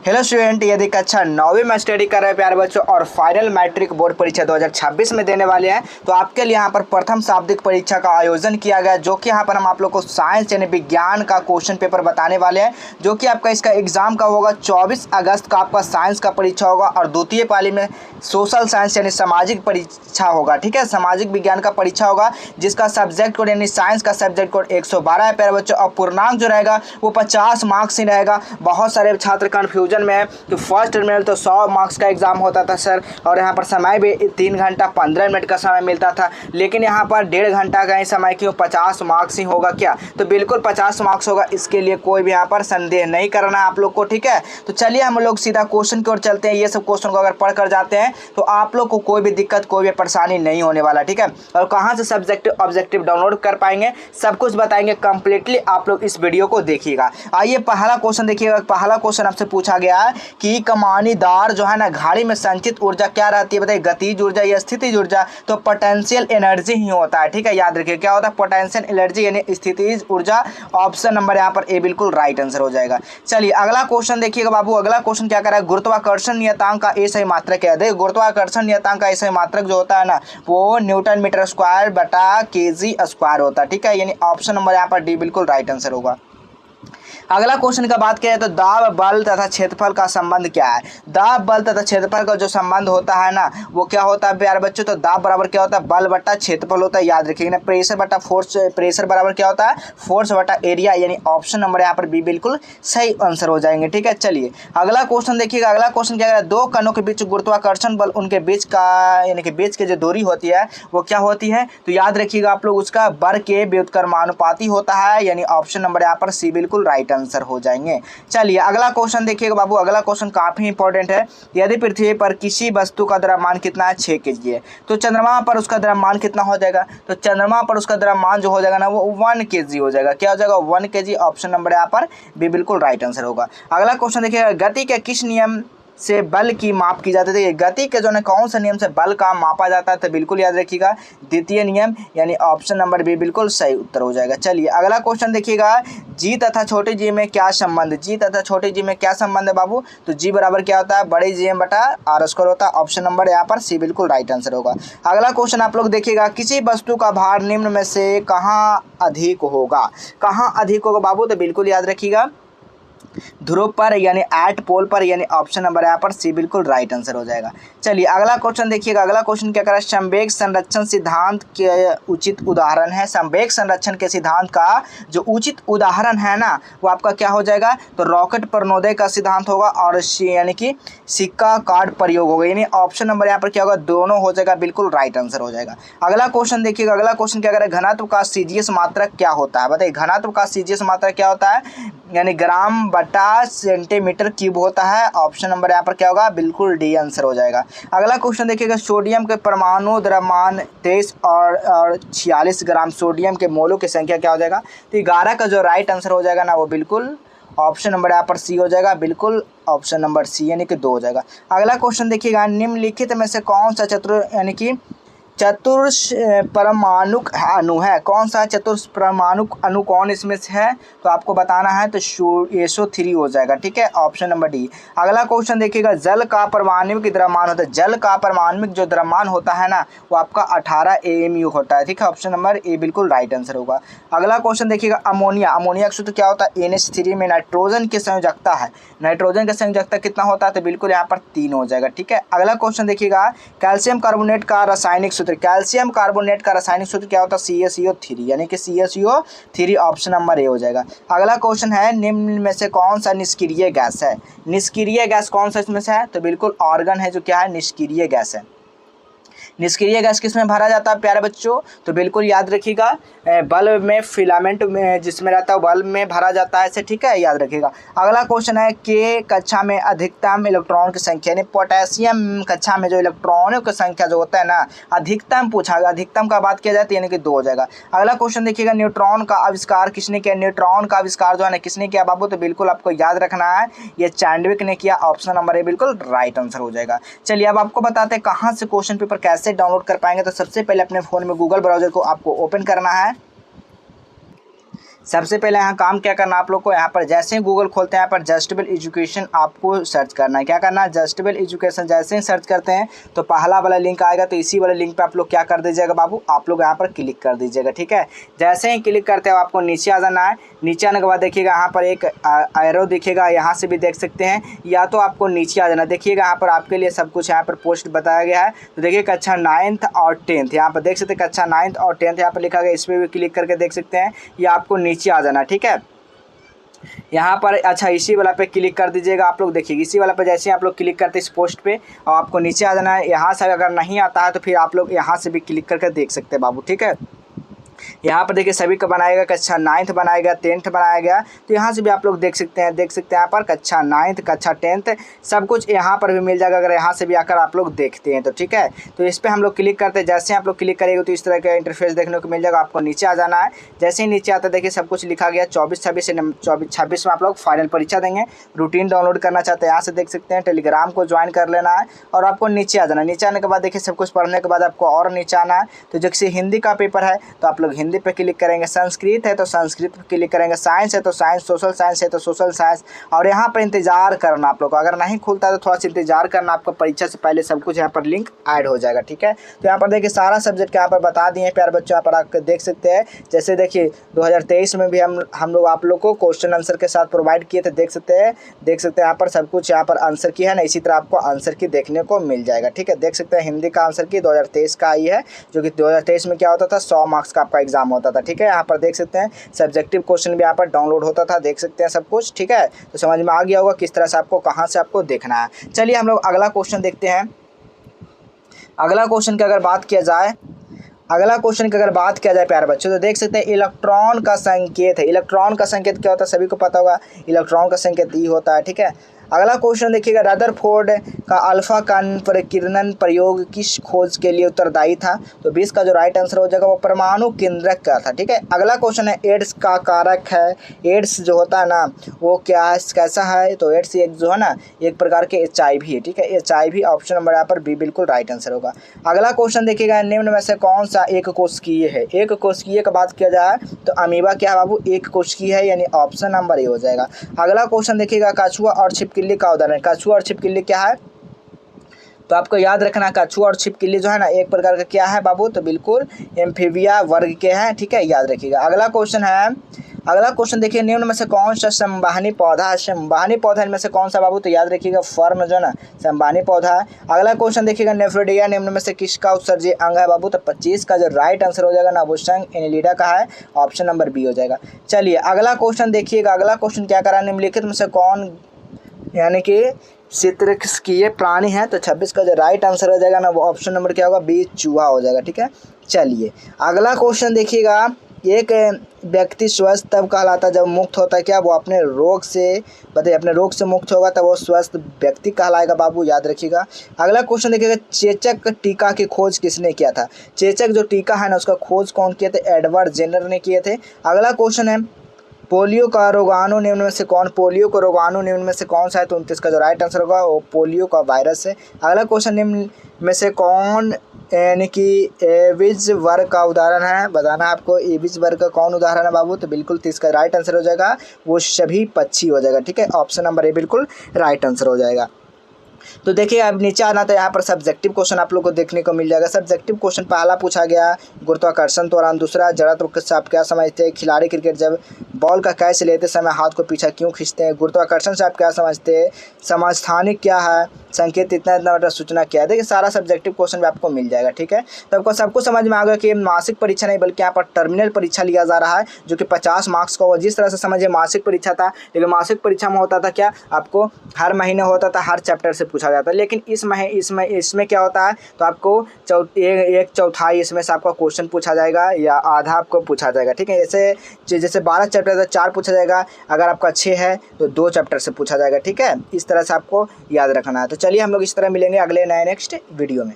Hello student, यदि कक्षा 9वीं में स्टडी कर रहे हैं प्यारे बच्चों और फाइनल मैट्रिक बोर्ड परीक्षा 2026 में देने वाले हैं, तो आपके लिए यहाँ पर प्रथम शाब्दिक परीक्षा का आयोजन किया गया, जो कि यहाँ पर हम आप लोग को साइंस यानी विज्ञान का क्वेश्चन पेपर बताने वाले हैं, जो कि आपका इसका एग्जाम का होगा 24 अगस्त का आपका साइंस का परीक्षा होगा और द्वितीय पाली में सोशल साइंस यानी सामाजिक परीक्षा होगा। ठीक है, सामाजिक विज्ञान का परीक्षा होगा जिसका सब्जेक्ट कोड यानी साइंस का सब्जेक्ट कोड 112 है प्यारे बच्चों, और पूर्णांक जो रहेगा वो 50 मार्क्स ही रहेगा। बहुत सारे छात्र कन्फ्यूजन में है कि फर्स्ट टर्मिनल तो 100 मार्क्स का एग्जाम होता था सर, और यहाँ पर समय भी 3 घंटा 15 मिनट का समय मिलता था, लेकिन यहाँ पर 1.5 घंटा का ही समय क्यों 50 मार्क्स ही होगा क्या? तो बिल्कुल 50 मार्क्स होगा, इसके लिए कोई भी यहाँ पर संदेह नहीं करना है आप लोग को। ठीक है, तो चलिए हम लोग सीधा क्वेश्चन की ओर चलते हैं। ये सब क्वेश्चन को अगर पढ़ कर जाते हैं तो आप लोग को कोई भी दिक्कत कोई भी परेशानी नहीं होने वाला। ठीक है, और कहाँ से सब्जेक्टिव ऑब्जेक्टिव डाउनलोड कर पाएंगे सब कुछ बताएंगे कंप्लीटली, आप लोग इस वीडियो को देखिएगा। आइए पहला क्वेश्चन देखिएगा। पहला क्वेश्चन आपसे पूछा गया है कि कमानीदार जो है ना घड़ी में संचित ऊर्जा क्या रहती है? बताइए, गतिज ऊर्जा या स्थितिज ऊर्जा? तो पोटेंशियल एनर्जी ही होता है। ठीक है, याद रखिए क्या होता है पोटेंशियल एनर्जी यानी स्थितिज ऊर्जा। ऑप्शन नंबर यहाँ पर ए बिल्कुल राइट आंसर हो जाएगा। चलिए अगला क्वेश्चन देखिएगा बाबू। अगला क्वेश्चन क्या कर रहा है? गुरुत्वाकर्षण नियतांक का ए सही मात्रक है। देखिए गुरुत्वाकर्षण नियतांक का ए सही मात्रक जो होता है ना वो न्यूटन मीटर स्क्वायर बटा केजी स्क्वायर होता है। ठीक है, यानी ऑप्शन नंबर यहाँ पर डी बिल्कुल राइट आंसर होगा। अगला क्वेश्चन का बात किया तो दाब बल तथा क्षेत्रफल का संबंध क्या है? दाब बल तथा क्षेत्रफल का जो संबंध होता है ना वो क्या होता है प्यारे बच्चों? तो दाब बराबर क्या होता है? बल बटा क्षेत्रफल होता है। याद रखिएगा ना, प्रेशर बटा फोर्स, प्रेशर बराबर क्या होता है? फोर्स बटा एरिया, यानी ऑप्शन नंबर यहाँ पर बी बिल्कुल सही आंसर हो जाएंगे। ठीक है, चलिए अगला क्वेश्चन देखिएगा। अगला क्वेश्चन क्या है? दो कणों के बीच गुरुत्वाकर्षण बल उनके बीच का यानी कि बीच की जो दूरी होती है वो क्या होती है? तो याद रखिएगा आप लोग उसका बर के व्युत्क्रमानुपाती होता है, यानी ऑप्शन नंबर यहाँ पर सी बिल्कुल राइट आंसर हो जाएंगे। चलिए अगला क्वेश्चन देखिएगा बाबू। अगला क्वेश्चन काफी इंपॉर्टेंट है। यदि पृथ्वी पर किसी वस्तु का द्रव्यमान कितना है? 6 kg है, तो चंद्रमा पर उसका द्रव्यमान कितना हो जाएगा? तो चंद्रमा पर उसका द्रव्यमान जो हो जाएगा ना वो 1 kg हो जाएगा। क्या हो जाएगा? 1 kg। ऑप्शन नंबर यहाँ पर बी बिल्कुल राइट आंसर होगा। अगला क्वेश्चन देखिएगा। गति के किस नियम से बल की माप की जाती है? गति के जो है कौन सा नियम से बल का मापा जाता है? तो बिल्कुल याद रखिएगा द्वितीय नियम, यानी ऑप्शन नंबर बी बिल्कुल सही उत्तर हो जाएगा। चलिए अगला क्वेश्चन देखिएगा। जी तथा छोटे जी में क्या संबंध? जी तथा छोटे जी में क्या संबंध है बाबू? तो जी बराबर क्या होता है? बड़े जी एम बटा आर स्क्वायर होता है। ऑप्शन नंबर यहाँ पर सी बिल्कुल राइट आंसर होगा। अगला क्वेश्चन आप लोग देखिएगा। किसी वस्तु का भार निम्न में से कहाँ अधिक होगा? कहाँ अधिक होगा बाबू? तो बिल्कुल याद रखिएगा ध्रुव पर यानी एट पोल पर, यानी ऑप्शन नंबर यहाँ पर सी बिल्कुल राइट आंसर हो जाएगा। चलिए अगला क्वेश्चन देखिएगा। अगला क्वेश्चन क्या कर रहा है? संवेग संरक्षण सिद्धांत के उचित उदाहरण है। संवेग संरक्षण के सिद्धांत का जो उचित उदाहरण है ना वो आपका क्या हो जाएगा? तो रॉकेट प्रणोदय का सिद्धांत होगा और यानी कि सिक्का कार्ड प्रयोग होगा, यानी ऑप्शन नंबर यहाँ पर क्या होगा? दोनों हो जाएगा, बिल्कुल राइट आंसर हो जाएगा। अगला क्वेश्चन देखिएगा। अगला क्वेश्चन क्या कर रहा है? घनत्व का सीजीएस मात्रक क्या होता है? बताइए घनत्व का सीजीएस मात्रक क्या होता है? यानी ग्राम बटा सेंटीमीटर क्यूब होता है। ऑप्शन नंबर यहाँ पर क्या होगा? बिल्कुल डी आंसर हो जाएगा। अगला क्वेश्चन देखिएगा। सोडियम के परमाणु द्रव्यमान 23 और 46 ग्राम सोडियम के मोलों की संख्या क्या हो जाएगा? तो 11 का जो राइट आंसर हो जाएगा ना वो बिल्कुल ऑप्शन नंबर यहाँ पर सी हो जाएगा, बिल्कुल ऑप्शन नंबर सी यानी कि 2 हो जाएगा। अगला क्वेश्चन देखिएगा। निम्नलिखित में से कौन सा यानी कि चतुष्परमाणुक अणु है? कौन सा चतुष्परमाणुक अणु कौन इसमें से है? तो आपको बताना है, तो SO3 हो जाएगा। ठीक है, ऑप्शन नंबर डी। अगला क्वेश्चन देखिएगा। जल का परमाणविक द्रव्यमान होता है। जल का परमाणविक जो द्रव्यमान होता है ना वो आपका 18 AMU होता है। ठीक है, ऑप्शन नंबर ए बिल्कुल राइट आंसर होगा। अगला क्वेश्चन देखिएगा। अमोनिया, अमोनिया का सूत्र क्या होता है? NH3 में नाइट्रोजन की संयोजकता है। नाइट्रोजन की संयोजकता कितना होता है? तो बिल्कुल यहाँ पर 3 हो जाएगा। ठीक है, अगला क्वेश्चन देखिएगा। कैल्शियम कार्बोनेट का रासायनिक सूत्र, कैल्शियम कार्बोनेट का रासायनिक सूत्र क्या होता है? CaCO3, यानी कि CaCO3 ऑप्शन नंबर ए हो जाएगा। अगला क्वेश्चन है। निम्न में से कौन सा निष्क्रिय गैस है? निष्क्रिय गैस कौन सा इसमें से है? तो बिल्कुल आर्गन है जो क्या है? निष्क्रिय गैस है। निष्क्रिय गैस किस में भरा जाता है प्यारे बच्चों? तो बिल्कुल याद रखिएगा बल्ब में फिलामेंट में जिसमें रहता है बल्ब में भरा जाता है इसे। ठीक है, याद रखिएगा। अगला क्वेश्चन है कि कक्षा में अधिकतम इलेक्ट्रॉन की संख्या, यानी पोटेशियम कक्षा में जो इलेक्ट्रॉनों की संख्या जो होता है ना अधिकतम पूछा गया, अधिकतम का बात किया जाए तो यानी कि 2 हो जाएगा। अगला क्वेश्चन देखिएगा। न्यूट्रॉन का आविष्कार किसने किया? न्यूट्रॉन का आविष्कार जो है ना किसने किया बाबू? तो बिल्कुल आपको याद रखना है ये चैंडविक ने किया। ऑप्शन नंबर ए बिल्कुल राइट आंसर हो जाएगा। चलिए अब आपको बताते हैं कहाँ से क्वेश्चन पेपर कैसे डाउनलोड कर पाएंगे। तो सबसे पहले अपने फ़ोन में गूगल ब्राउज़र को आपको ओपन करना है। सबसे पहले यहाँ काम क्या करना आप लोग को, यहाँ पर जैसे ही गूगल खोलते हैं यहाँ पर जस्टेबल एजुकेशन आपको सर्च करना है। क्या करना है, जस्टेबल एजुकेशन जैसे ही सर्च करते हैं तो पहला वाला लिंक आएगा, तो इसी वाले लिंक पे आप लोग क्या कर दीजिएगा बाबू, आप लोग यहाँ पर क्लिक कर दीजिएगा। ठीक है, जैसे ही क्लिक करते हो आपको नीचे आ जाना है। नीचे आने के बाद देखिएगा यहाँ पर एक एरो दिखेगा, यहाँ से भी देख सकते हैं, या तो आपको नीचे आ जाना। देखिएगा यहाँ पर आपके लिए सब कुछ यहाँ पर पोस्ट बताया गया है। तो देखिए कक्षा 9th और 10th यहाँ पर देख सकते हैं, कक्षा 9th और 10th यहाँ पर लिखा गया, इस पर भी क्लिक करके देख सकते हैं, या आपको नीचे आ जाना। ठीक है, यहाँ पर अच्छा इसी वाला पे क्लिक कर दीजिएगा आप लोग। देखिए इसी वाला पे जैसे ही आप लोग क्लिक करते हैं इस पोस्ट पे, और आपको नीचे आ जाना है। यहाँ से अगर नहीं आता है तो फिर आप लोग यहाँ से भी क्लिक करके देख सकते हैं बाबू। ठीक है, यहाँ पर देखिए सभी का बनाएगा, कक्षा 9th बनाएगा, 10th बनाएगा, तो यहाँ से भी आप लोग देख सकते हैं यहाँ पर कक्षा 9th कक्षा 10th सब कुछ यहाँ पर भी मिल जाएगा, अगर यहाँ से भी आकर आप लोग देखते हैं तो। ठीक है, तो इस पर हम लोग क्लिक करते हैं। जैसे आप लोग क्लिक करेंगे तो इस तरह का इंटरफेस देखने को मिल जाएगा। आपको नीचे आ जाना है। जैसे ही नीचे आता है देखिए सब कुछ लिखा गया 24-26 में आप लोग फाइनल परीक्षा देंगे। रूटीन डाउनलोड करना चाहते हैं यहाँ से देख सकते हैं, टेलीग्राम को ज्वाइन कर लेना है और आपको नीचे आ जाना। नीचे आने के बाद देखिए सब कुछ पढ़ने के बाद आपको और नीचे आना है। तो जैसे हिंदी का पेपर है तो आप लोग हिंदी पे क्लिक करेंगे, संस्कृत है तो संस्कृत पे क्लिक करेंगे, साइंस है तो साइंस, सोशल साइंस है तो सोशल साइंस, और यहाँ पर इंतजार करना आप लोग को। अगर नहीं खुलता है तो थोड़ा सा इंतजार करना, आपको परीक्षा से पहले सब कुछ यहाँ पर लिंक ऐड हो जाएगा। ठीक है, तो यहाँ पर देखिए सारा सब्जेक्ट यहाँ पर बता दिए प्यारे बच्चों, यहाँ पर आप देख सकते हैं। जैसे देखिए 2023 में भी हम लोग आप लोग को क्वेश्चन आंसर के साथ प्रोवाइड किए थे, देख सकते हैं यहाँ पर सब कुछ यहाँ पर आंसर की है ना, इसी तरह आपको आंसर की देखने को मिल जाएगा। ठीक है, देख सकते हैं हिंदी का आंसर की 2023 का आई है, जो कि 2023 में क्या होता था, 100 मार्क्स का आपका एग्जाम होता था। ठीक है, यहाँ पर देख सकते हैं सब्जेक्टिव क्वेश्चन भी यहाँ पर डाउनलोड होता था, देख सकते हैं सब कुछ। ठीक है, तो समझ में आ गया होगा किस तरह से आपको कहाँ से आपको देखना है। चलिए हम लोग अगला क्वेश्चन देखते हैं। अगला क्वेश्चन की अगर बात किया जाए प्यारे बच्चों, तो देख सकते हैं इलेक्ट्रॉन का संकेत है। इलेक्ट्रॉन का संकेत क्या होता है सभी को पता होगा, इलेक्ट्रॉन का संकेत ई होता है। ठीक है, अगला क्वेश्चन देखिएगा, रदरफोर्ड का अल्फा कण परिकीर्णन प्रयोग किस खोज के लिए उत्तरदायी था। तो 20 का जो राइट आंसर हो जाएगा वो परमाणु केंद्रक का था। ठीक है, अगला क्वेश्चन है एड्स का कारक है। एड्स जो होता है ना वो क्या है, कैसा है, तो एड्स एक जो है ना एक प्रकार के HIV है। ठीक है, HIV ऑप्शन नंबर यहाँ पर बी बिल्कुल राइट आंसर होगा। अगला क्वेश्चन देखिएगा, निम्न में से कौन सा एक कोशिकीय है। एक कोशिकीय का बात किया जाए तो अमीबा क्या है बाबू, एक कोशिकीय है, यानी ऑप्शन नंबर ए हो जाएगा। अगला क्वेश्चन देखिएगा, कछुआ और छिपकली का उदाहरण। कछुआ और छिपकली क्या है, तो आपको याद रखना कछुआ और छिपकली जो है ना एक प्रकार का क्या है बाबू, तो बिल्कुल एम्फीबिया वर्ग के हैं। ठीक है, याद रखिएगा। अगला क्वेश्चन देखिए, निम्न में से कौन सा संवहनी पौधा है। संवहनी पौधा इनमें से कौन सा बाबू, तो याद रखिएगा फर्न जो है ना संवहनी पौधा है। अगला क्वेश्चन देखिएगा, नेफ्रोडिया निम्न में से किसका उत्सर्जय अंग है बाबू, तो 25 का जो राइट आंसर हो जाएगा ना वो संघ एनिलिडा का है, ऑप्शन नंबर बी हो जाएगा। चलिए अगला क्वेश्चन देखिएगा। अगला क्वेश्चन क्या करा, निम्नलिखित में से कौन यानी कि शीतरक्षीय प्राणी है। तो 26 का जो राइट आंसर हो जाएगा ना वो ऑप्शन नंबर क्या होगा, बी चूहा हो जाएगा। ठीक है, चलिए अगला क्वेश्चन देखिएगा, एक व्यक्ति स्वस्थ तब कहलाता है जब मुक्त होता है क्या, वो अपने रोग से बताइए, अपने रोग से मुक्त होगा तब वो स्वस्थ व्यक्ति कहलाएगा बाबू, याद रखिएगा। अगला क्वेश्चन देखिएगा, चेचक टीका की खोज किसने किया था। चेचक जो टीका है ना उसका खोज कौन किए थे, एडवर्ड जेनर ने किए थे। अगला क्वेश्चन है, पोलियो का रोगाणु निम्न में से कौन, पोलियो का रोगाणु निम्न में से कौन सा है, तो 29 का जो राइट आंसर होगा वो पोलियो का वायरस है। अगला क्वेश्चन, निम्न में से कौन यानी कि एविज वर्ग का उदाहरण है, बताना आपको एविज वर्ग का कौन उदाहरण है बाबू, तो बिल्कुल 30 का राइट आंसर हो जाएगा वो सभी पक्षी हो जाएगा। ठीक है, ऑप्शन नंबर ए बिल्कुल राइट आंसर हो जाएगा। तो देखिए अब नीचे आना तो यहाँ पर सब्जेक्टिव क्वेश्चन आप लोग को देखने को मिल जाएगा। सब्जेक्टिव क्वेश्चन पहला पूछा गया गुरुत्वाकर्षण त्वरण, दूसरा जड़त्व से आप क्या समझते हैं, खिलाड़ी क्रिकेट जब बॉल का कैच लेते समय हाथ को पीछे क्यों खींचते हैं, गुरुत्वाकर्षण से आप क्या समझते हैं, समस्थानिक क्या है, संकेत इतना इतना सूचना क्या है। देखिए सारा सब्जेक्टिव क्वेश्चन भी आपको मिल जाएगा। ठीक है, तो आपको सबको समझ में आ गया कि मासिक परीक्षा नहीं बल्कि यहाँ पर टर्मिनल परीक्षा लिया जा रहा है जो कि 50 मार्क्स का होगा। जिस तरह से समझिए मासिक परीक्षा था, लेकिन मासिक परीक्षा में होता था क्या, आपको हर महीने होता था, हर चैप्टर से पूछा जाता है। लेकिन इसमें क्या होता है, तो आपको एक चौथाई इसमें से आपका क्वेश्चन पूछा जाएगा या आधा आपको पूछा जाएगा। ठीक है, जैसे 12 चैप्टर है 4 पूछा जाएगा, अगर आपका 6 है तो 2 चैप्टर से पूछा जाएगा। ठीक है, इस तरह से आपको याद रखना है। तो चलिए हम लोग इस तरह मिलेंगे अगले नए नेक्स्ट वीडियो में।